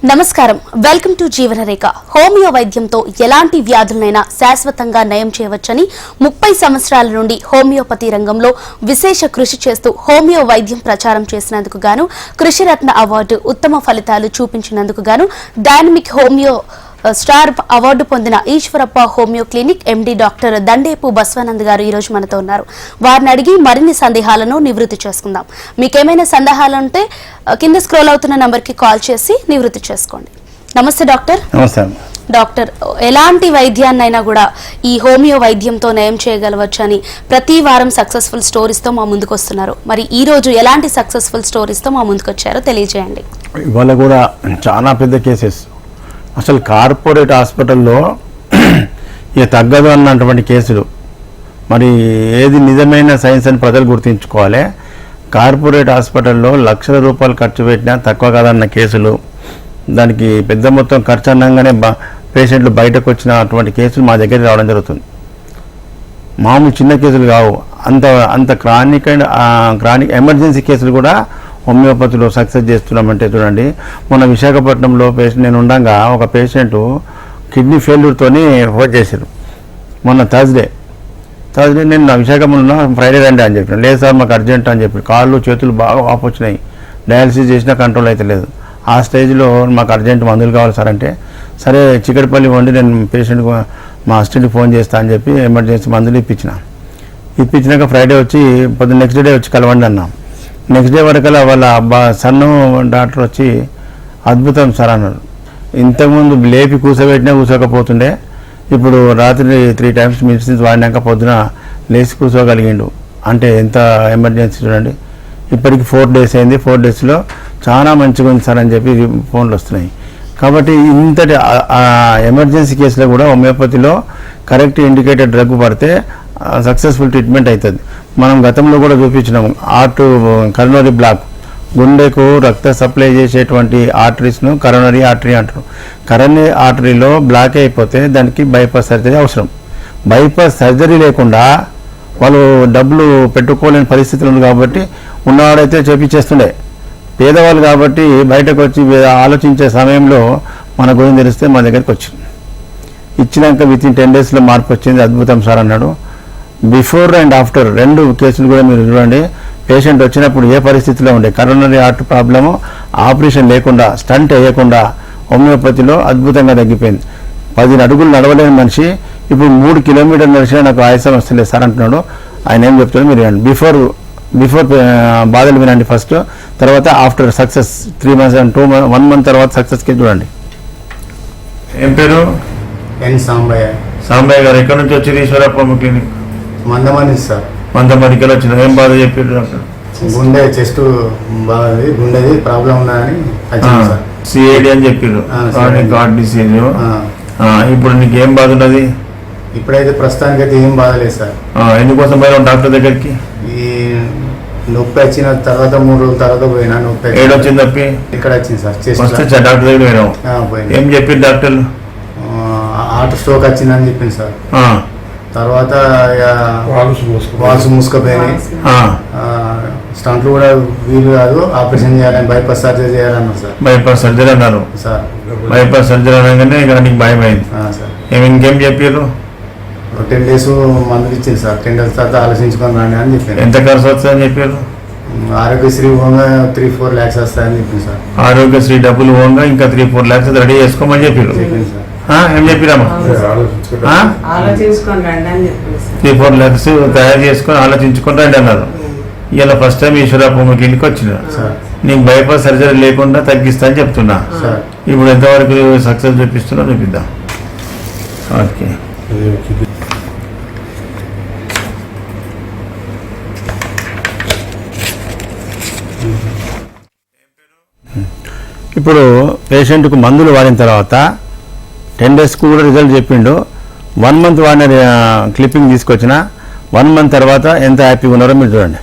నమస్కారం welcome to జీవనరేఖ homeo వైద్యంతో ఎలాంటి వ్యాధులనైనా శాశ్వతంగా నయం చేయవచ్చని 30 సంవత్సరాల నుండి హోమియోపతి రంగంలో విశేష కృషి చేస్తూ హోమియో వైద్యం ప్రచారం చేసినందుకు గాను కృషిరత్న అవార్డు ఉత్తమ ఫలితాలు చూపించినందుకు గాను డైనమిక్ హోమియో స్టార్ అవార్డు పొందిన Eshwarappa homeo clinic MD doctor Dandepu Baswanand గారు ఈ రోజు మనతో ఉన్నారు. వారిని అడిగి మరిన్ని సందేహాలను నివృత్తి చేసుకుందాం. మీకేమైనా సందేహాలు ఉంటే కింద స్క్రోల్ అవుతున్న నంబర్ కి కాల్ చేసి నివృత్తి చేసుకోండి. నమస్తే డాక్టర్. నమస్తే డాక్టర్, ఎలాంటి వైద్యాన్నైనా కూడా ఈ హోమియో వైద్యంతో నయం చేయగలవచ్చు అని ప్రతి వారం సక్సెస్ఫుల్ స్టోరీస్తో మా ముందుకు వస్తున్నారు. మరి ఈ రోజు ఎలాంటి సక్సెస్ఫుల్ స్టోరీస్తో మా ముందుకు వచ్చారో తెలియజేయండి. ఇవాళ కూడా చాలా పెద్ద కేసెస్, అసలు కార్పొరేట్ హాస్పిటల్లో ఇక తగ్గదు అన్నటువంటి కేసులు. మరి ఏది నిజమైన సైన్స్ అని ప్రజలు గుర్తించుకోవాలి. కార్పొరేట్ హాస్పిటల్లో లక్షల రూపాయలు ఖర్చు పెట్టినా తక్కువ కాదన్న కేసులు, దానికి పెద్ద మొత్తం ఖర్చు అన్నగానే పేషెంట్లు బయటకు వచ్చినటువంటి కేసులు మా దగ్గరికి రావడం జరుగుతుంది. మామూలు చిన్న కేసులు కావు, అంత క్రానిక్ ఎమర్జెన్సీ కేసులు కూడా హోమియోపతిలో సక్సెస్ చేస్తున్నామంటే చూడండి. మొన్న విశాఖపట్నంలో నేను ఉండగా ఒక పేషెంట్ కిడ్నీ ఫెయిల్యూర్తో ఫోన్ చేశారు. మొన్న థర్స్డే నేను నా విశాఖపట్నంలో ఫ్రైడే రండి అని చెప్పాను. లేదు సార్ మాకు అర్జెంట్ అని చెప్పి కాళ్ళు చేతులు బాగా వాపు వచ్చినాయి, డయాలసిస్ చేసినా కంట్రోల్ అయితే లేదు. ఆ స్టేజ్లో మాకు అర్జెంట్ మందులు కావాలి సార్ అంటే, సరే చిక్కడపల్లి వండి నేను పేషెంట్ మా అసిస్టెంట్కి ఫోన్ చేస్తా అని చెప్పి ఎమర్జెన్సీ మందులు ఇప్పించినాక ఫ్రైడే వచ్చి నెక్స్ట్ డే వచ్చి కలవండి అన్నాం. నెక్స్ట్ డే వరకల్లా వాళ్ళ సన్ను డాక్టర్ వచ్చి అద్భుతం సార్ అన్నారు. ఇంతకుముందు లేపి కూర్చోకపోతుండే, ఇప్పుడు రాత్రి 3 times మెడిసిన్స్ వాడినాక పొద్దున లేచి కూర్చోగలిగిండు. అంటే ఎంత ఎమర్జెన్సీ చూడండి. ఇప్పటికి 4 days అయింది. 4 daysలో చాలా మంచిగా ఉంది సార్ అని చెప్పి ఫోన్లు వస్తున్నాయి. కాబట్టి ఇంతటి ఎమర్జెన్సీ కేసులో కూడా హోమియోపతిలో కరెక్ట్ ఇండికేటెడ్ డ్రగ్ పడితే సక్సెస్ఫుల్ ట్రీట్మెంట్ అవుతుంది. మనం గతంలో కూడా చూపించినాము. కరోనరీ బ్లాక్, గుండెకు రక్త సప్లై చేసేటువంటి ఆర్టరీస్ను కరోనరీ ఆర్టరీ అంటారు. కరోనరీ ఆర్టరీలో బ్లాక్ అయిపోతే దానికి బైపాస్ సర్జరీ అవసరం. బైపాస్ సర్జరీ లేకుండా వాళ్ళు డబ్బులు పెట్టుకోలేని పరిస్థితులు ఉంది కాబట్టి ఉన్నవాడైతే చేపించేస్తుండే. పేదవాళ్ళు కాబట్టి బయటకు వచ్చి ఆలోచించే సమయంలో మన గురించి తెలిస్తే మా దగ్గరికి వచ్చింది. ఇచ్చినాక వితిన్ 10 daysలో మార్పు వచ్చింది. అద్భుతం సార్ అన్నాడు. బిఫోర్ అండ్ ఆఫ్టర్ 2 కేసులు కూడా మీరు చూడండి. పేషెంట్ వచ్చినప్పుడు ఏ పరిస్థితిలో ఉండే, కరోనరీ హార్ట్ ప్రాబ్లము ఆపరేషన్ లేకుండా, స్టంట్ వేయకుండా హోమియోపతిలో అద్భుతంగా తగ్గిపోయింది. 10 అడుగులు నడవలేని మనిషి ఇప్పుడు 3 kilometers నడిచినా నాకు ఆయాసం వస్తలేదు సార్ అంటున్నాడు. ఆయన ఏం చెప్తాడో మీరు వినండి. బిఫోర్ బాధలు వినండి ఫస్ట్, తర్వాత after success 3 months and 1 month తర్వాత సక్సెస్కి చూడండి. ఏం పేరు? ఎన్ సాంబయ్య గారు. ఎక్కడి నుంచి వచ్చి ఈశ్వరప్ప క్లినిక్? మందమని సార్. మందమరికి వచ్చిన ఏం బాధ చెప్పారు డాక్టర్? గుండె చెస్ట్ బాగుంది, గుండెది ప్రాబ్లం ఉన్నదని సార్. సిఏడి అని చెప్పారు, క్రానిక్ హార్ట్ డిసీజ్. ఇప్పుడు నీకు ఏం బాధ ఉన్నది? ఇప్పుడైతే ప్రస్తుతానికి అయితే ఏం బాధ లేదు సార్. ఎందుకోసం పోయినా డాక్టర్ దగ్గరికి? ఈ నొప్పి వచ్చిన తర్వాత 3 రోజుల తర్వాత పోయినా. నొప్పి ఏడొచ్చింది నొప్పి? ఇక్కడ వచ్చింది సార్. చెస్ట్ డాక్టర్ దగ్గర పోయినావు? ఏం చెప్పారు డాక్టర్లు? హార్ట్ స్ట్రోక్ వచ్చిందని చెప్పింది సార్. తర్వాత వాల్స్ మూసుకుపోయినాయి, స్టంట్లు కూడా వీలు కాదు, ఆపరేషన్ చేయాలని, బైపాస్ సర్జరీ చేయాలన్నారు సార్. బైపాస్ సర్జరీ అన్నారు సార్. బైపాస్ సర్జరీ అనగానే ఇక నీకు భయం అయింది సార్. ఇంకేం చెప్పారు? 10 days మందులు ఇచ్చింది సార్. 10 days తర్వాత ఆలోచించుకొని రండి అని చెప్పారు. ఎంత ఖర్చు వస్తుందని చెప్పారు? ఆరోగ్యశ్రీ ఓంగా 3-4 lakhs వస్తాయని చెప్పింది సార్. ఆరోగ్యశ్రీ డబ్బులు ఓంగా ఇంకా 3-4 lakhs రెడీ చేసుకోమని చెప్పారు. చెప్పింది సార్. ఏం చెప్పిరామా? 3-4 lakhs తయారు చేసుకొని ఆలోచించుకొని రండి అన్నారు. ఇలా ఫస్ట్ టైం ఈశ్వరప్ప క్లినిక్ వచ్చిన నీకు బైపాస్ సర్జరీ లేకుండా తగ్గిస్తా అని చెప్తున్నా. ఇప్పుడు ఎంతవరకు సక్సెస్ చూపిస్తున్నా చూపిద్దాం. ఓకే, ఇప్పుడు పేషెంట్కు మందులు వాడిన తర్వాత 10 daysకు కూడా రిజల్ట్ చెప్పిండు. 1 month వాడిన క్లిప్పింగ్ తీసుకొచ్చిన 1 month తర్వాత ఎంత హ్యాపీగా ఉన్నారో మీరు చూడండి.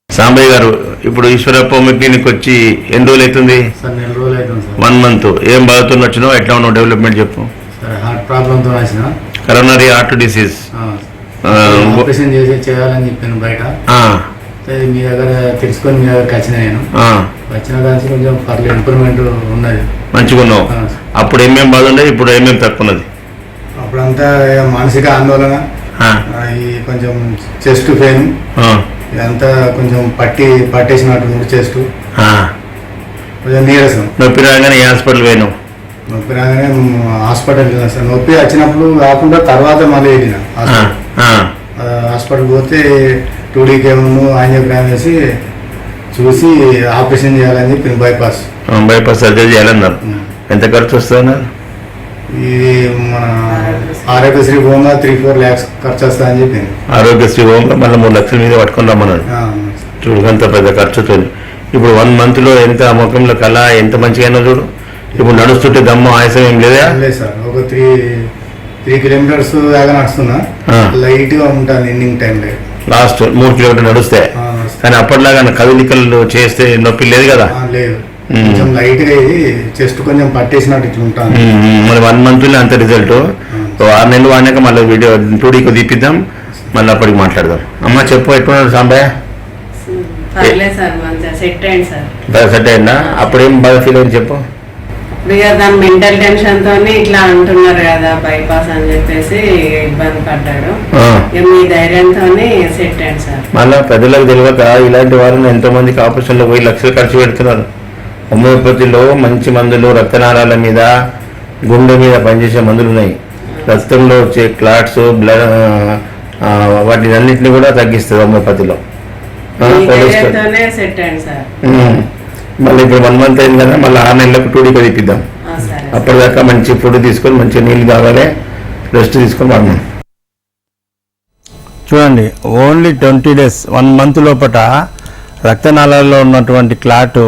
సాంబయ్య గారు, ఇప్పుడు ఈశ్వరప్ప క్లినిక్ వచ్చి ఎన్ని రోజులు అవుతుంది? 1 month. ఏం బాధతో వచ్చినావు, ఎట్లా ఉన్నావు, డెవలప్మెంట్ చెప్పు. హార్ట్ ప్రాబ్లంతో వచ్చిన, కరోనరీ హార్ట్ డిసీజ్, ఆపరేషన్ చేయాలని చెప్పాను బయట. మీ దగ్గర తెలుసుకొని మీ దగ్గరకు వచ్చిన నేను. వచ్చిన దానికి కొంచెం పర్లేదు ఇంప్రూవ్మెంట్ ఉన్నది. మంచిగా ఉన్నావు. అప్పుడు ఏమేమి బాధ ఉండేది, ఇప్పుడు ఏమేమి తక్కువ ఉన్నది? అప్పుడంతా మానసిక ఆందోళన, ఈ కొంచెం చెస్ట్ పెయిన్, ఇదంతా కొంచెం పట్టేసినట్టు చెస్ట్, కొంచెం నీరసం. నొప్పి రాగానే ఏ హాస్పిటల్ పోయినావు? నొప్పి రాగానే హాస్పిటల్ వెళ్ళినా సార్. నొప్పి వచ్చినప్పుడు కాకుండా తర్వాత మళ్ళీ వెళ్ళిన హాస్పిటల్ పోతే 2D కేమో యాంజియోగ్రామ్ వేసి చూసి ఆపరేషన్ చేయాలని చెప్పి బైపాస్ సర్జరీ చేయాలన్నారు. ఎంత ఖర్చు వస్తుంది? ఇది మన ఆరోగ్యశ్రీ హోంగా 3-4 lakhs ఖర్చు వస్తా అని చెప్పింది. ఆరోగ్యశ్రీ హోంగా మళ్ళీ 3 లక్షల మీద పట్టుకొని రమ్మన్నాడు. చూడు అంత పెద్ద ఖర్చుతో. ఇప్పుడు 1 monthలో ఎంత ముఖంలో కళ ఎంత మంచిగా చూడు. ఇప్పుడు నడుస్తుంటే దమ్ము ఆయాసం ఏం లేదా? లేదు సార్, ఒక 3 kilometers దాకా నడుస్తున్నా. లైట్ గా ఉంటాను ఎండింగ్ టైంలో. Last 3 kilometers నడుస్తే. కానీ అప్పటిలాగా కదలికలు చేస్తే నొప్పి లేదు కదా? లేదు, కొంచెం లైట్ గా ఇది చెస్ట్ కొంచెం పట్టేసినట్టు ఇట్లా ఉంటాను. మరి 1 monthలో అంత రిజల్ట్. 6 నెలలు వాడినాక మళ్ళీ వీడియో 2Dకి తీపిద్దాం, మళ్ళీ అప్పటికి మాట్లాడదాం. అమ్మ చెప్పు, ఎట్టున్నాడు సాంబయ్య? సెట్ అయిందా? అప్పుడేం బాగా ఫీల్ అయింది చెప్పు. దాని మెంటల్ టెన్షన్ తోని ఇట్లా అంటున్నారు కదా బైపాస్ అని చెప్పేసి ఇబ్బంది పడ్డాడు. మీ ధైర్యంతో సెట్ అయింది సార్. మళ్ళా ప్రజలకు తెలియక ఇలాంటి వారిని ఎంతో మందికి ఆపరేషన్లో పోయి లక్షలు ఖర్చు పెడుతున్నారు. హోమియోపతిలో మంచి మందులు, రక్తనాళాల మీద, గుండె మీద పనిచేసే మందులు ఉన్నాయి. రక్తంలో వచ్చే క్లాట్స్, బ్లడ్, వాటిని అన్నింటినీ కూడా తగ్గిస్తుంది హోమియోపతిలో. సెట్ అయింది సార్. మళ్ళీ ఇప్పుడు 1 month అయింది కదా, మళ్ళీ 6 నెలలకు 2Dకి తీపిద్దాం. అప్పటిదాకా మంచి ఫుడ్ తీసుకొని, మంచి నీళ్ళు తాగాలి, రెస్ట్ తీసుకొని వాడదాం. చూడండి, ఓన్లీ 20 days 1 month లోపల రక్తనాళాల్లో ఉన్నటువంటి క్లాట్,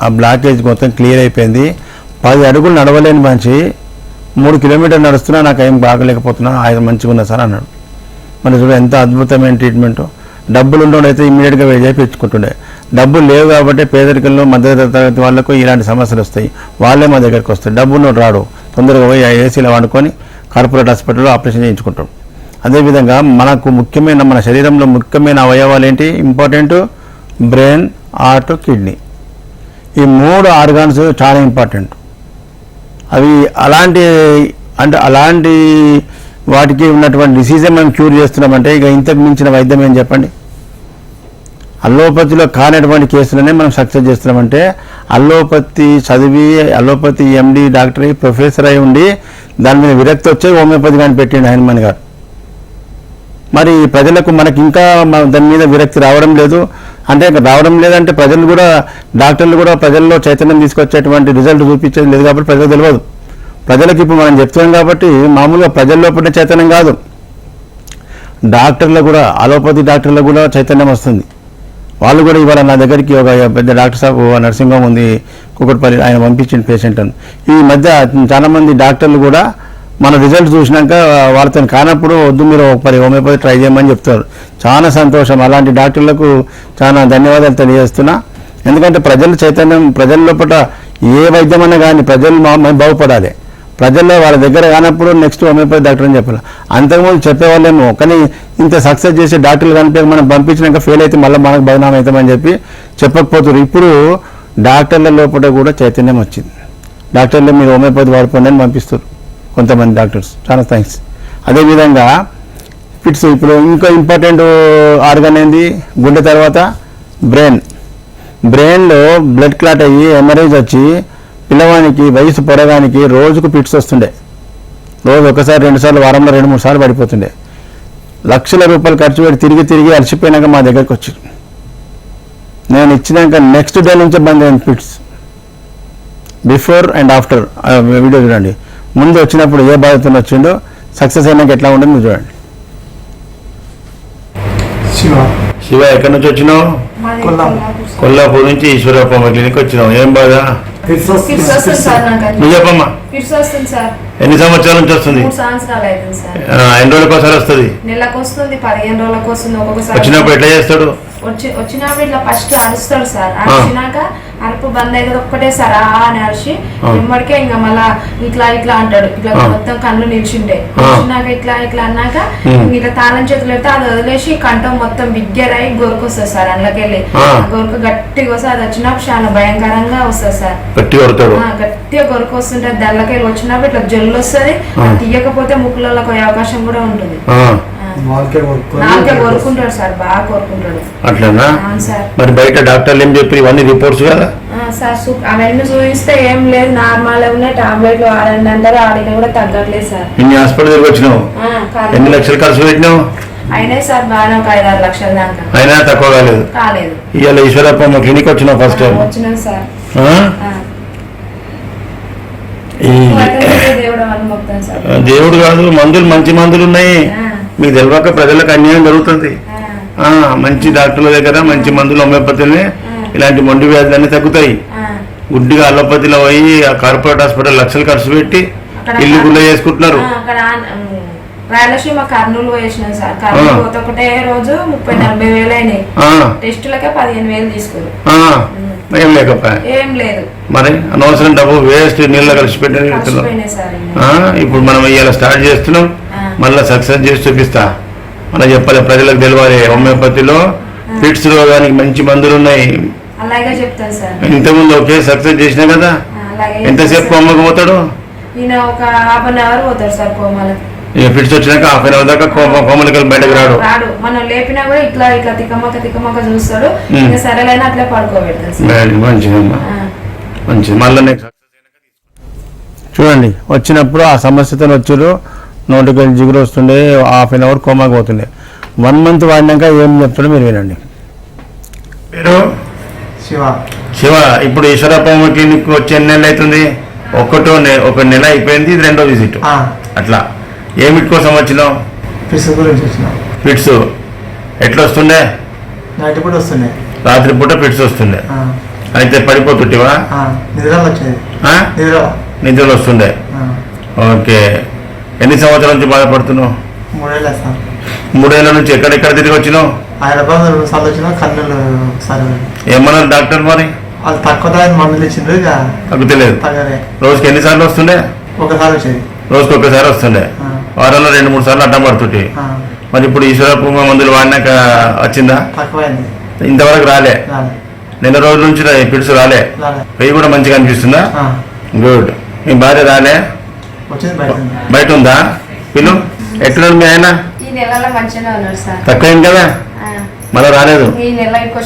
ఆ బ్లాకేజ్ మొత్తం క్లియర్ అయిపోయింది. 10 అడుగులు నడవలేని మనిషి 3 kilometers నడుస్తున్నా నాకు ఏం బాగలేకపోతున్నా, ఆయన మంచిగా ఉన్నా సార్ అన్నాడు. మరి చూడ ఎంత అద్భుతమైన ట్రీట్మెంట్. డబ్బులు ఉండేవాడైతే ఇమ్మీడియట్గా చేయించుకుంటుండే. డబ్బులు లేవు కాబట్టి పేదరికంలో మధ్యతరగతి వాళ్ళకు ఇలాంటి సమస్యలు వస్తాయి. వాళ్ళే మా దగ్గరికి వస్తాయి. డబ్బు ఉన్నోడు రాడు, తొందరగా పోయి ఏసీలో వాడుకొని కార్పొరేట్ హాస్పిటల్లో ఆపరేషన్ చేయించుకుంటాం. అదేవిధంగా మనకు ముఖ్యమైన, మన శరీరంలో ముఖ్యమైన అవయవాలు ఏంటి? Important brain, heart, kidney. ఈ 3 organs చాలా ఇంపార్టెంట్. అవి అలాంటి వాటికి ఉన్నటువంటి డిసీజే మనం క్యూర్ చేస్తున్నామంటే ఇక ఇంతకు మించిన వైద్యం ఏం చెప్పండి? అల్లోపతిలో కానటువంటి కేసులనే మనం సక్సెస్ చేస్తున్నామంటే, అల్లోపతి చదివి అల్లోపతి MD డాక్టర్ అయ్యి ప్రొఫెసర్ అయి ఉండి దాని మీద విరక్తి వచ్చే హోమియోపతి కానీ పెట్టిండు హనుమాన్ గారు. మరి ప్రజలకు మనకి ఇంకా దాని మీద విరక్తి రావడం లేదు. అంటే రావడం లేదంటే ప్రజలు కూడా, డాక్టర్లు కూడా ప్రజల్లో చైతన్యం తీసుకొచ్చేటువంటి రిజల్ట్ చూపించేది లేదు కాబట్టి ప్రజలకు తెలియదు. ప్రజలకు ఇప్పుడు మనం చెప్తున్నాం కాబట్టి మామూలుగా ప్రజల్లో పడే చైతన్యం కాదు, డాక్టర్లు కూడా, అలోపతి డాక్టర్లకు కూడా చైతన్యం వస్తుంది. వాళ్ళు కూడా ఇవాళ నా దగ్గరికి ఒక పెద్ద డాక్టర్ సాబ్ నర్సింగ్ హోమ్ ఉంది కుకట్పల్లి, ఆయన పంపించిన పేషెంట్ అని. ఈ మధ్య చాలామంది డాక్టర్లు కూడా మన రిజల్ట్ చూసినాక వాళ్ళతో కానప్పుడు వద్దు మీరు ఒకసారి హోమియోపతి ట్రై చేయమని చెప్తారు. చాలా సంతోషం. అలాంటి డాక్టర్లకు చాలా ధన్యవాదాలు తెలియజేస్తున్నా. ఎందుకంటే ప్రజల చైతన్యం, ప్రజల లోపల ఏ వైద్యం అన్నా కానీ ప్రజలు బాగుపడాలి. ప్రజల్లో వాళ్ళ దగ్గర కానప్పుడు నెక్స్ట్ హోమియోపతి డాక్టర్ అని చెప్పాలి. అంతకుముందు చెప్పేవాళ్ళేమో, కానీ ఇంత సక్సెస్ చేసే డాక్టర్లు కనిపించక మనం పంపించినాక ఫెయిల్ అయితే మళ్ళీ మనకు బదనాం అవుతామని చెప్పి చెప్పకపోతారు. ఇప్పుడు డాక్టర్ల లోపల కూడా చైతన్యం వచ్చింది. డాక్టర్లు మీరు హోమియోపతి వాడుకోండి అని పంపిస్తారు కొంతమంది డాక్టర్స్. చాలా థ్యాంక్స్. అదేవిధంగా ఫిట్స్, ఇప్పుడు ఇంకా ఇంపార్టెంట్ ఆర్గన్ ఏంది? గుండె తర్వాత బ్రెయిన్లో బ్లడ్ క్లాట్ అయ్యి హెమరేజ్ వచ్చి పిల్లవానికి వయసు పొడగానికి రోజుకు ఫిట్స్ వస్తుండే. రోజు ఒకసారి 2 సార్లు, వారంలో 2-3 సార్లు పడిపోతుండే. లక్షల రూపాయలు ఖర్చు పెట్టి తిరిగి అలసిపోయినాక మా దగ్గరికి వచ్చారు. నేను ఇచ్చినాక నెక్స్ట్ డే నుంచే బంద్ అయింది fits. Before and after video చూడండి. ముందు వచ్చినప్పుడు ఏ బాధతో వచ్చిండో, సక్సెస్ అయినాక ఎట్లా ఉండదు మీరు చూడండి. శివ, ఎక్కడి నుంచి వచ్చినావు? కొల్లాపూర్ నుంచి ఈశ్వరప్పమ్మ క్లినిక్ వచ్చినావు. ఏం బాధ? నువ్వు చెప్పమ్మా. ఎన్ని సంవత్సరాల నుంచి వస్తుంది? సంవత్సరాలు అవుతుంది సార్. ఎన్ని రోజులకు ఒకసారి వస్తుంది? నెలకు వస్తుంది, 15 రోజులకు వస్తుంది. ఒక్కొక్కసారి వచ్చినప్పుడు ఎట్లా చేస్తాడు? వచ్చినప్పుడు ఇట్లా ఫస్ట్ అరుస్తాడు సార్. అరిచినాక అరుపు బంద్ అయితే ఒక్కటే సార్ అని అరిచి వెంబడికే ఇంకా మళ్ళా ఇట్లా ఇట్లా అంటాడు. ఇట్లా మొత్తం కళ్ళు నిలిచింటాయి. నిలిచినాక ఇట్లా ఇట్లా అన్నాక ఇట్లా తాళం చేతులు పెడితే అది వదిలేసి కంఠం మొత్తం బిగ్గరై గొరుకొస్తుంది సార్. అందులోకెళ్ళి గొరుకు గట్టిగా వస్తే అది వచ్చినప్పుడు చాలా భయంకరంగా వస్తుంది సార్. గట్టిగా గొరుకు వస్తుంటే దానిలోకెళ్ళి వచ్చినప్పుడు ఇట్లా జల్లు వస్తుంది. తీయకపోతే ముక్కులలో పోయే అవకాశం కూడా ఉంటుంది. కోరుకుంటాడు సార్, బాగా కోరుకుంటాడు. అట్లనా? సార్ మరి బయట డాక్టర్లు ఏం చెప్పి ఇవన్నీ రిపోర్ట్స్ కదా సార్? అవన్నీ చూపిస్తే ఏం లేదు, నార్మల్ ఉన్నాయి, టాబ్లెట్లు వాడండి అంటారు. ఆడినా కూడా తగ్గట్లేదు సార్. ఇన్ని హాస్పిటల్ దగ్గర వచ్చినావు, ఎన్ని లక్షలు ఖర్చు పెట్టినావు? అయినాయి సార్ బాగా, ఒక 5-6 లక్షల దాకా. అయినా తక్కువ కాలేదు. ఇవాళ ఈశ్వరప్ప క్లినిక్ వచ్చినావు ఫస్ట్ టైం? వచ్చినాం సార్. దేవుడు కాదు, మందులు మంచి మందులు ఉన్నాయి. మీకు తెలియక ప్రజలకు అన్యాయం జరుగుతుంది. మంచి డాక్టర్ల దగ్గర మంచి మందులు హోమియోపతిని ఇలాంటి మొండి వ్యాధులన్నీ తగ్గుతాయి. గుడ్డిగా అలోపతిలో పోయి ఆ కార్పొరేట్ హాస్పిటల్ లక్షలు ఖర్చు పెట్టి ఇల్లు గుళ్ళ చేసుకుంటున్నారు. రాయలసీమ కర్నూలు వేసినాం సార్. కర్నూలు పోతే ఒకటే రోజు 30-40 వేలు అయినాయి. టెస్టులకే 15,000 తీసుకోరు. ఏం లేకపోయా? ఏం లేదు. మరి అనవసరం డబ్బు వేస్ట్, నీళ్ళ కలిసి పెట్టిన. ఇప్పుడు మనం ఇవాళ స్టార్ట్ చేస్తున్నాం, మళ్ళీ సక్సెస్ చేసి చూపిస్తా. మనం చెప్పాలి, ప్రజలకు తెలియాలి. హోమియోపతిలో ఫిట్స్ రోగానికి మంచి మందులు ఉన్నాయి. అలాగే చెప్తాను సార్. ఇంతకుముందు ఒకే సక్సెస్ చేసినా కదా. ఎంతసేపు కోమకు పోతాడు? ఈయన ఒక 1/2 అవర్ పోతాడు సార్ కోమలకి. ఫిట్స్ వచ్చినాక 1/2 అవర్ దాకా కోమలకి బయటకు రాడు. మనం లేపినా కూడా ఇట్లా ఇట్లా తిక్కమక్క చూస్తాడు. సరేలైనా అట్లా పడుకోబెడతాడు. మంచిదమ్మా, మంచిది. మళ్ళీ నెక్స్ట్ చూడండి, వచ్చినప్పుడు ఆ సమస్యతో వచ్చారు. నోటికి జిగురు వస్తుండే, 1/2 అవర్ కోమాకి పోతుండే. 1 మంత్ వాడినాక ఏం చెప్తాడో మీరు వినండి. మీరు శివ, ఇప్పుడు ఈశ్వరప్ప క్లినిక్ వచ్చి ఎన్ని నెలలు అవుతుంది? ఒక నెల అయిపోయింది, ఇది 2వ విజిట్. అట్లా ఏమిటి కోసం వచ్చినావు? ఫిట్స్ ఎట్లా వస్తుండే? రాత్రి పూట ఫిట్స్ వస్తుండే. అయితే పడిపోతుంటివా? నిద్రలు వస్తుండే. ఓకే. ఎన్ని సంవత్సరాల నుంచి బాధపడుతున్నావు? 3 ఏళ్ళ నుంచి. ఎక్కడెక్కడ తిరిగి వచ్చినావు? హైదరాబాద్ 2 సార్లు వచ్చినా, కర్నూలు ఒకసారి. ఏమన్నారు డాక్టర్ మరి? వాళ్ళు తక్కువ మందులు ఇచ్చిండ్రు, తగ్గుతలేదు. రోజుకి ఎన్నిసార్లు వస్తుండే? ఒకసారి వచ్చేది. రోజుకి ఒకసారి వస్తుండే. వారంలో 2-3 సార్లు అడ్డం పడుతుంటే. మరి ఇప్పుడు ఈశ్వరప్ప మందులు వాడినాక వచ్చిందా? తక్కువైంది. ఇంతవరకు రాలే. నెల రోజుల నుంచి పిడుసు రాలే. పెయ్యి కూడా మంచిగా అనిపిస్తుందా? గుడ్. మీ భార్య రాలే? బయట ఉందా? పిల్లు ఎట్లా మీ ఆయన? తక్కువైంది కదా, మళ్ళీ రాలేదు.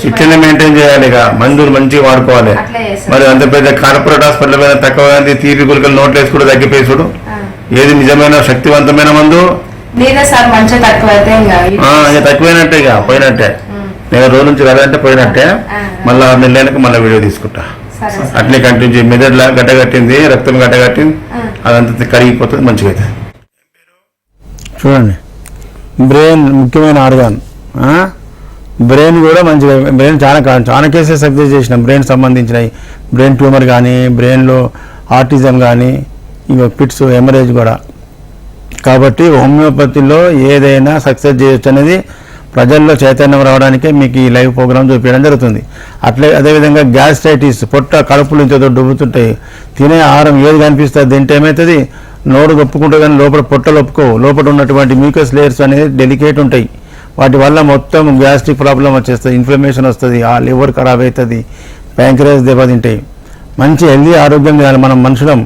ఇట్లనే మెయింటైన్ చేయాలి. ఇక మందులు మంచిగా వాడుకోవాలి. మరి అంత పెద్ద కార్పొరేట్ హాస్పిటల్ మీద తక్కువ తీపి గురికలు నోట్లు వేసి కూడా తగ్గిపోయి చూడు. ఏది నిజమైన శక్తివంతమైన మందు? తక్కువైనట్టే, ఇక పోయినట్టే. నేను రోజు నుంచి రాదంటే పోయినట్టే. మళ్ళీ 6 నెలలకి మళ్ళీ వీడియో తీసుకుంటా. అట్లే కంటిన్యూ. మెదడులా గడ్డగట్టింది, రక్తం గడ్డగట్టింది, అదంతా కరిగిపోతుంది, మంచిగా అవుతుంది. చూడండి, బ్రెయిన్ ముఖ్యమైన ఆర్గాన్. బ్రెయిన్ కూడా మంచిగా, బ్రెయిన్ చాలా కేసెస్ సక్సెస్ చేసినాం. బ్రెయిన్ సంబంధించినవి, బ్రెయిన్ ట్యూమర్ కానీ, బ్రెయిన్లో ఆటిజం కానీ, ఇంకా ఫిట్స్, హెమరేజ్ కూడా. కాబట్టి హోమియోపతిలో ఏదైనా సక్సెస్ చేయొచ్చు అనేది ప్రజల్లో చైతన్యం రావడానికే మీకు ఈ లైవ్ ప్రోగ్రామ్ చూపించడం జరుగుతుంది. అదేవిధంగా గ్యాస్ట్రైటిస్, పొట్ట కడుపులు నుంచి డుబ్బుతుంటాయి. తినే ఆహారం ఏది కనిపిస్తుంది తింటే ఏమవుతుంది? నోరు ఒప్పుకుంటే కానీ లోపల పొట్టలు ఒప్పుకోవు. లోపల ఉన్నటువంటి మ్యూకస్ లేయర్స్ అనేది డెలికేట్ ఉంటాయి. వాటి వల్ల మొత్తం గ్యాస్ట్రిక్ ప్రాబ్లం వచ్చేస్తుంది, ఇన్ఫ్లమేషన్ వస్తుంది, ఆ లివర్ ఖరాబ్ అవుతుంది, ప్యాంక్రియాస్ దెబ్బతింటాయి. మంచి హెల్దీ ఆరోగ్యం తినాలి. మనం మనుషులం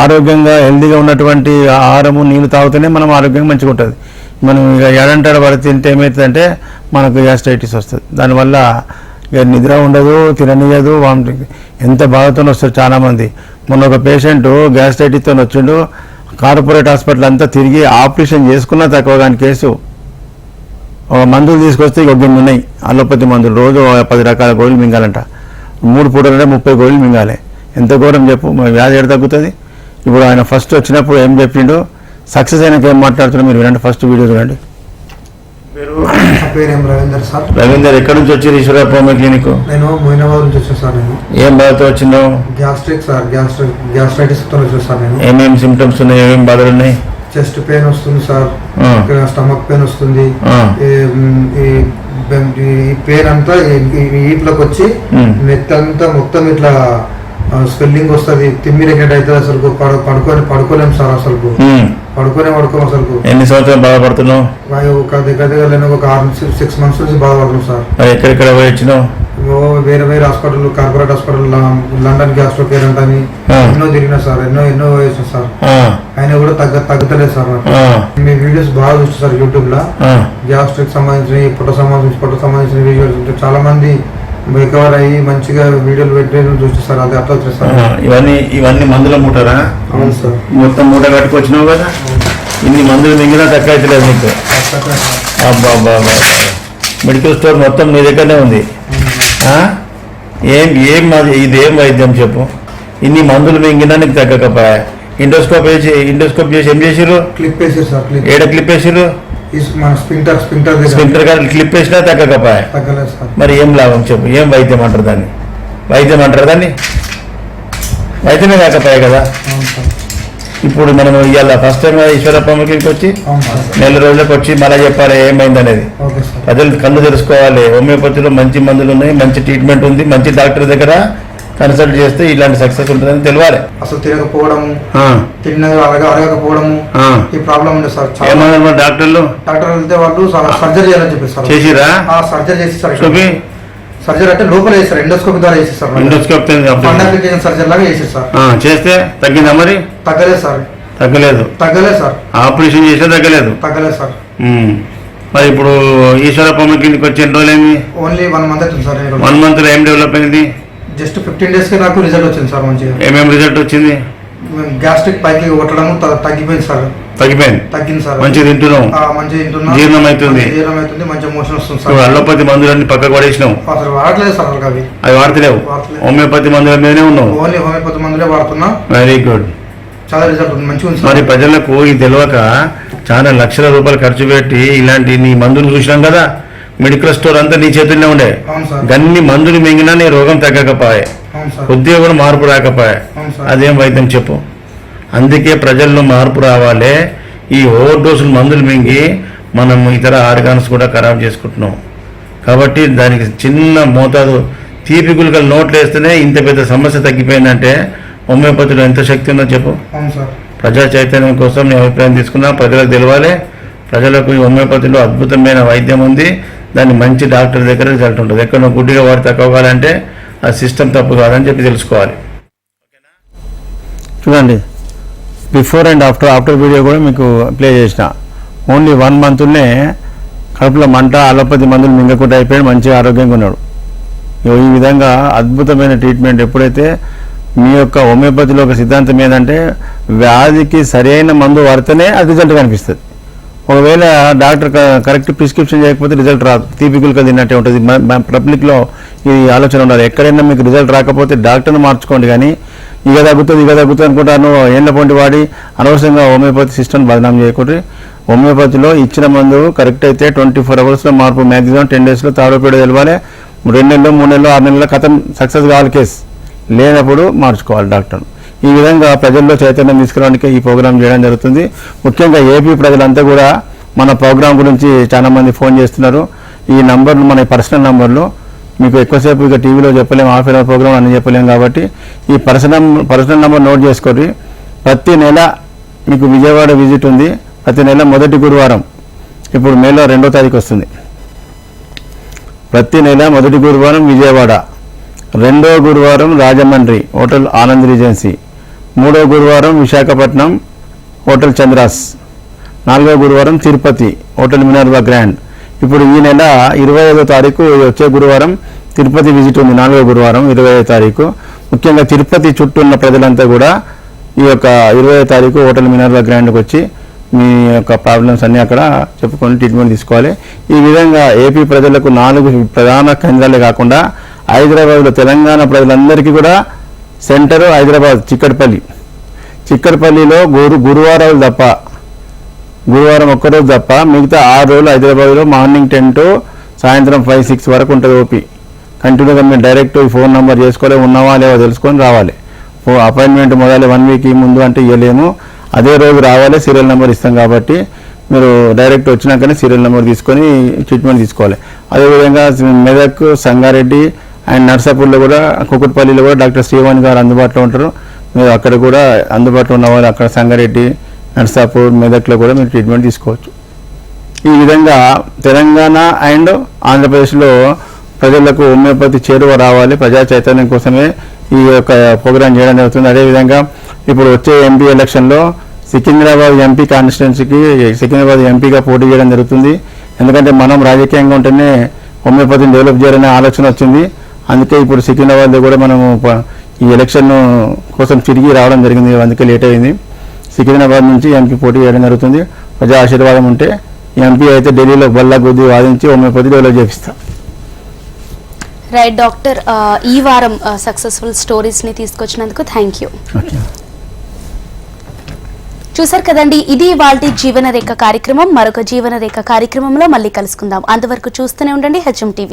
ఆరోగ్యంగా హెల్దీగా ఉన్నటువంటి ఆహారము, నీళ్ళు తాగితేనే మనం ఆరోగ్యంగా మంచిగా ఉంటుంది. మనం ఇక ఎడంటాడ పడి తింటే ఏమవుతుందంటే మనకు గ్యాస్ట్రైటిస్ వస్తుంది. దానివల్ల ఇక నిద్ర ఉండదు, తిననియదు, వామిటింగ్. ఎంత బాధతో వస్తారు చాలామంది. మొన్న ఒక పేషెంట్ గ్యాస్ట్రైటిస్తో వచ్చిండు. కార్పొరేట్ హాస్పిటల్ అంతా తిరిగి ఆపరేషన్ చేసుకున్నా తక్కువ కానీ కేసు. ఒక మందులు తీసుకొస్తే ఇక గిన్నె ఉన్నాయి అలోపతి మందులు. రోజు 10 రకాల గోళీలు మింగాలంట. 3 పూటలంటే 30 గోళీలు మింగాలి. ఎంత ఘోరం చెప్పు. వ్యాధి ఎడ తగ్గుతుంది? ఇప్పుడు ఆయన ఫస్ట్ వచ్చినప్పుడు ఏం చెప్పిండు, సక్సెస్ అయినాక ఏం మాట్లాడుతున్నా మీరు వినండి. ఫస్ట్ వీడియో చూడండి. రవీందర్ సార్. రవీందర్, ఎక్కడి నుంచి వచ్చారు ఈశ్వరప్ప క్లినిక్? నేను మొయినాబాద్ నుంచి వచ్చాను సార్. నేను ఏం బాధతో వచ్చినావు? గ్యాస్ట్రిక్ సార్, గ్యాస్ట్రైటిస్ తో వచ్చాను సార్. నేను ఏమేమి సిమ్టమ్స్ ఉన్నాయి, ఏమేమి బాధలు ఉన్నాయి? చెస్ట్ పెయిన్ వస్తుంది సార్, స్టమక్ పెయిన్ వస్తుంది, ఈ పెయిన్ అంతా ఈట్లోకి వచ్చి నెత్తంతా మొత్తం ఇట్లా స్వెల్లింగ్ వస్తుంది, తిమ్మిరెగ్గట అవుతుంది. అసలు పడుకోలేము సార్, అసలు పడుకోము అసలు. ఎన్ని సంవత్సరాలు బాధపడుతున్నావు? ఒక దగ్గర ఒక 6-6 months నుంచి బాధపడుతున్నాం సార్. ఎక్కడెక్కడ పోయి వచ్చినావు? వేరే hospital, corporate hospital, London gastro care అని ఎన్నో తిరిగినా సార్, ఎన్నో వేసాం సార్. ఆయన కూడా తగ్గలేదు సార్. మీ వీడియోస్ బాగా చూస్తారు సార్ యూట్యూబ్ లో. గ్యాస్ట్రిక్ సంబంధించిన, పొట్ట సంబంధించిన వీడియోస్ ఉంటాయి. చాలా మంది రికవర్ అయ్యి మంచిగా వీడియోలు పెట్టి చూస్తారు. అది అట్లా వచ్చేది సార్. ఇవన్నీ మందుల మూటరా? అవును సార్. మొత్తం మూట కట్టుకొచ్చినావు కదా, ఇన్ని మందులు మింగినా తక్కువ అవుతలేదు నీకు. అబ్బా, మెడికల్ స్టోర్ మొత్తం నీ దగ్గరనే ఉంది. ఇదేం వైద్యం చెప్పు? ఇన్ని మందులు మింగినా నీకు తగ్గకపోయా? ఇండోస్కోప్ చేసి ఏం చేసిర్రు? క్లిప్ వేసారు సార్. ఏడ క్లిప్ వేసిర్రు? మన స్పింటర్ గారు క్లిప్ వేసినా తగ్గకపోయా? తగ్గలేదు సార్. మరి ఏం లాభం చెప్పు? ఏం వైద్యం అంటారు దాన్ని? వైద్యమే కాకపోయా కదా. ఇప్పుడు మనం ఇవాళ ఫస్ట్ టైం ఈశ్వరప్పకి వచ్చి నెల రోజులకు వచ్చి మళ్ళీ చెప్పాలి ఏమైంది అనేది. ప్రజలు కళ్ళు తెలుసుకోవాలి. హోమియోపతిలో మంచి మందులు ఉన్నాయి, మంచి ట్రీట్మెంట్ ఉంది, మంచి డాక్టర్ దగ్గర కన్సల్ట్ చేస్తే ఇలాంటి సక్సెస్ ఉంటుందని తెలియాలి. అసలు తినకపోవడం, తిన్నది అరగకపోవడము, ఈ ప్రాబ్లం ఉంది సార్. ఏమన్నారు డాక్టర్లు? వెళ్తే వాళ్ళు సర్జరీ చేయాలని చెప్పారు. చేసిరా? సర్జరీ చేసి సర్జరీ అంటే లోపల చేస్తారు, ఎండోస్కోప్ ద్వారా చేసేస్తారు. ఎండోస్కోప్ సర్జరీ లాగా చేసేది సార్. చేస్తే తగ్గిందా? మరి తగ్గలేదు సార్. తగ్గలేదు సార్. ఆపరేషన్ చేస్తే తగ్గలేదు సార్. మరి ఇప్పుడు ఈశ్వరప్ప కిందకి వచ్చి ఎన్ని రోజులైంది? ఓన్లీ 1 month అవుతుంది సార్. 1 month లో ఏం డెవలప్ అయింది? జస్ట్ 15 days కి నాకు రిజల్ట్ వచ్చింది సార్. మంచిగా. ఏమేమి రిజల్ట్ వచ్చింది? గ్యాస్ట్రిక్ పైకి కొట్టడం తగ్గిపోయింది సార్. తగ్గింది సార్. మంచిగా తింటున్నాం, జీర్ణం అవుతుంది, మంచిగా మోషన్ వస్తుంది సార్. అల్లోపతి మందులన్నీ పక్కకు పడేసినావు. అసలు వాడలేదు సార్. అవి వాడతలేవు? హోమియోపతి మందుల మీదనే ఉన్నావు? ఓన్లీ హోమియోపతి మందులే వాడుతున్నా. Very good. చాలా రిజల్ట్ ఉంది, మంచిగా ఉంది. మరి ప్రజలకు ఇది తెలియక చాలా లక్షల రూపాయలు ఖర్చు పెట్టి ఇలాంటి నీ మందులు చూసినాం కదా. మెడికల్ స్టోర్ అంతా నీ చేతుల్లోనే ఉండే. గన్ని మందులు మింగినా నీ రోగం తగ్గకపోయే, కొద్దిగా కూడా మార్పు రాకపోయే. అదేం వైద్యం చెప్పు? అందుకే ప్రజల్లో మార్పు రావాలి. ఈ ఓవర్ డోసులు మందులు మింగి మనం ఇతర ఆర్గాన్స్ కూడా ఖరాబ్ చేసుకుంటున్నాం. కాబట్టి దానికి చిన్న మోతాదు తీపి గుళికలు నోట్లు వేస్తేనే ఇంత పెద్ద సమస్య తగ్గిపోయిందంటే హోమియోపతిలో ఎంత శక్తి ఉందో చెప్పు. ప్రజా చైతన్యం కోసం నేను అభిప్రాయం తీసుకున్నా. ప్రజలకు తెలవాలి. ప్రజలకు ఈ హోమియోపతిలో అద్భుతమైన వైద్యం ఉంది. దాన్ని మంచి డాక్టర్ దగ్గర రిజల్ట్ ఉంటుంది. ఎక్కడ గుడ్డిగా వాడి తక్కువ కావాలంటే ఆ సిస్టమ్ తప్పు కాదని చెప్పి తెలుసుకోవాలి. చూడండి, బిఫోర్ అండ్ ఆఫ్టర్ వీడియో కూడా మీకు ప్లే చేసిన. ఓన్లీ 1 monthనే కడుపులో మంట, అలోపతి మందులు మింగకుండా అయిపోయాడు, మంచిగా ఆరోగ్యంగా ఉన్నాడు. ఈ విధంగా అద్భుతమైన ట్రీట్మెంట్. ఎప్పుడైతే మీ యొక్క హోమియోపతిలో ఒక సిద్ధాంతం ఏంటంటే వ్యాధికి సరైన మందు వాడితేనే అది రిజల్ట్ కనిపిస్తుంది. ఒకవేళ డాక్టర్ కరెక్ట్ ప్రిస్క్రిప్షన్ చేయకపోతే రిజల్ట్ రాదు. తీపి గుళికలు తిన్నట్టే ఉంటుంది. పబ్లిక్లో ఈ ఆలోచన ఉండాలి. ఎక్కడైనా మీకు రిజల్ట్ రాకపోతే డాక్టర్ని మార్చుకోండి. కానీ ఇక తగ్గుతుంది అనుకుంటాను ఏళ్ళ పొంటి వాడి అనవసరంగా హోమియోపతి సిస్టమ్ బదనాం చేయకూడదు. హోమియోపతిలో ఇచ్చిన మందు కరెక్ట్ అయితే 24 hours మార్పు, మ్యాక్సిమం 10 days తాడోపేడ తెలవాలి. 2 నెలలు 3 నెలలు 6 నెలల కథం సక్సెస్ కావాలి. కేసు లేనప్పుడు మార్చుకోవాలి డాక్టర్. ఈ విధంగా ప్రజల్లో చైతన్యం తీసుకురావడానికి ఈ ప్రోగ్రాం చేయడం జరుగుతుంది. ముఖ్యంగా ఏపీ ప్రజలంతా కూడా మన ప్రోగ్రాం గురించి చాలా మంది ఫోన్ చేస్తున్నారు. ఈ నంబర్లు మన పర్సనల్ నంబర్లు మీకు ఎక్కువసేపు ఇక టీవీలో చెప్పలేము, హాఫ్ అన్ అవర్ ప్రోగ్రామ్ అని చెప్పలేము. కాబట్టి ఈ పర్సనల్ నంబర్ నోట్ చేసుకోండి. ప్రతి నెల మీకు విజయవాడ విజిట్ ఉంది. ప్రతి నెల మొదటి గురువారం, ఇప్పుడు మేలో 2వ తారీఖు వస్తుంది. ప్రతి నెల మొదటి గురువారం విజయవాడ, 2వ గురువారం రాజమండ్రి హోటల్ ఆనంద్ రీజెన్సీ, 3వ గురువారం విశాఖపట్నం హోటల్ చంద్రాస్, 4వ గురువారం తిరుపతి హోటల్ మినర్వా గ్రాండ్. ఇప్పుడు ఈ నెల 25వ తారీఖు వచ్చే గురువారం తిరుపతి విజిట్ ఉంది. 4వ గురువారం 25వ తారీఖు. ముఖ్యంగా తిరుపతి చుట్టూ ఉన్న ప్రజలంతా కూడా ఈ యొక్క 20వ తారీఖు హోటల్ మినర్వా గ్రాండ్కి వచ్చి మీ యొక్క ప్రాబ్లమ్స్ అన్నీ అక్కడ చెప్పుకొని ట్రీట్మెంట్ తీసుకోవాలి. ఈ విధంగా ఏపీ ప్రజలకు 4 ప్రధాన కేంద్రాలే కాకుండా హైదరాబాద్లో తెలంగాణ ప్రజలందరికీ కూడా సెంటరు హైదరాబాద్ చిక్కడపల్లిలో గురువారాలు తప్ప, గురువారం ఒక్కరోజు తప్ప మిగతా 6 రోజులు హైదరాబాద్లో మార్నింగ్ 10 to సాయంత్రం 5-6 వరకు ఉంటుంది ఓపీ. కంటిన్యూగా మీరు డైరెక్ట్ ఈ ఫోన్ నెంబర్ చేసుకోవాలి, ఉన్నావా లేవో తెలుసుకొని రావాలి. అపాయింట్మెంట్ మొదలు 1 week ముందు అంటే ఇవ్వలేము. అదే రోజు రావాలి, సీరియల్ నెంబర్ ఇస్తాం. కాబట్టి మీరు డైరెక్ట్ వచ్చినాకనే సీరియల్ నెంబర్ తీసుకొని ట్రీట్మెంట్ తీసుకోవాలి. అదేవిధంగా మెదక్, సంగారెడ్డి అండ్ నర్సాపూర్లో కూడా, కుకుట్పల్లిలో కూడా డాక్టర్ శ్రీవాణి గారు అందుబాటులో ఉంటారు. మీరు అక్కడ కూడా అందుబాటులో ఉన్న వాళ్ళు అక్కడ సంగారెడ్డి, నర్సాపూర్, మెదక్లో కూడా మీరు ట్రీట్మెంట్ తీసుకోవచ్చు. ఈ విధంగా తెలంగాణ అండ్ ఆంధ్రప్రదేశ్లో ప్రజలకు హోమియోపతి చేరువ రావాలి, ప్రజా చైతన్యం కోసమే ఈ యొక్క ప్రోగ్రాం చేయడం జరుగుతుంది. అదేవిధంగా ఇప్పుడు వచ్చే ఎంపీ ఎలక్షన్లో సికింద్రాబాద్ ఎంపీ కాన్స్టిట్యున్సీకి సికింద్రాబాద్ ఎంపీగా పోటీ చేయడం జరుగుతుంది. ఎందుకంటే మనం రాజకీయంగా ఉంటేనే హోమియోపతిని డెవలప్ చేయాలనే ఆలోచన వచ్చింది. అందుకే ఇప్పుడు సికింద్రాబాద్లో కూడా మనము ఈ ఎలక్షన్ కోసం తిరిగి రావడం జరిగింది. అందుకే లేట్ అయింది. సికింద్రాబాద్ నుంచి ఎంపీ పోటీ చేయడం జరుగుతుంది. ప్రజా ఆశీర్వాదం ఉంటే ఎంపీ అయితే ఢిల్లీలో బల్లా గుద్ది వాదించి హోమియోపతి డెవలప్ చేపిస్తాం. రైట్ డాక్టర్, ఈ వారం సక్సెస్ఫుల్ స్టోరీస్ని తీసుకొచ్చినందుకు థ్యాంక్ యూ. చూసారు కదండి, ఇది ఇవాల్టి జీవన రేఖ కార్యక్రమం. మరొక జీవన రేఖ కార్యక్రమంలో మళ్ళీ కలుసుకుందాం. అంతవరకు చూస్తూనే ఉండండి HM TV.